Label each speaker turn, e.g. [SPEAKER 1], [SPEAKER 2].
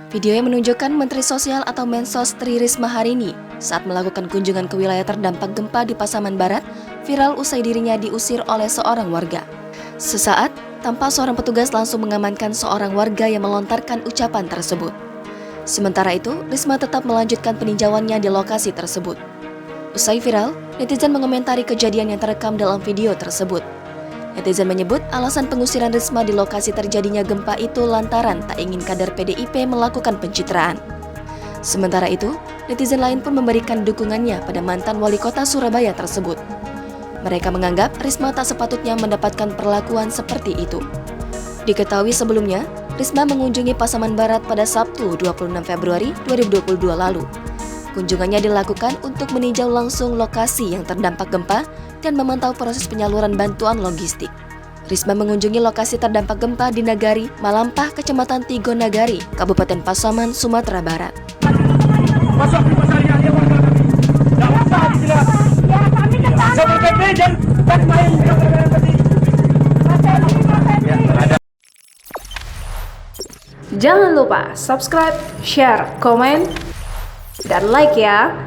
[SPEAKER 1] Video yang menunjukkan Menteri Sosial atau Mensos Tri Risma hari ini saat melakukan kunjungan ke wilayah terdampak gempa di Pasaman Barat viral usai dirinya diusir oleh seorang warga. Sesaat, tampak seorang petugas langsung mengamankan seorang warga yang melontarkan ucapan tersebut. Sementara itu, Risma tetap melanjutkan peninjauannya di lokasi tersebut. Usai viral, netizen mengomentari kejadian yang terekam dalam video tersebut. Netizen menyebut alasan pengusiran Risma di lokasi terjadinya gempa itu lantaran tak ingin kader PDIP melakukan pencitraan. Sementara itu, netizen lain pun memberikan dukungannya pada mantan wali kota Surabaya tersebut. Mereka menganggap Risma tak sepatutnya mendapatkan perlakuan seperti itu. Diketahui sebelumnya, Risma mengunjungi Pasaman Barat pada Sabtu 26 Februari 2022 lalu. Kunjungannya dilakukan untuk meninjau langsung lokasi yang terdampak gempa dan memantau proses penyaluran bantuan logistik. Risma mengunjungi lokasi terdampak gempa di Nagari, Malampah, Kecamatan Tigo Nagari, Kabupaten Pasaman, Sumatera Barat.
[SPEAKER 2] Jangan lupa subscribe, share, komen, dan like ya.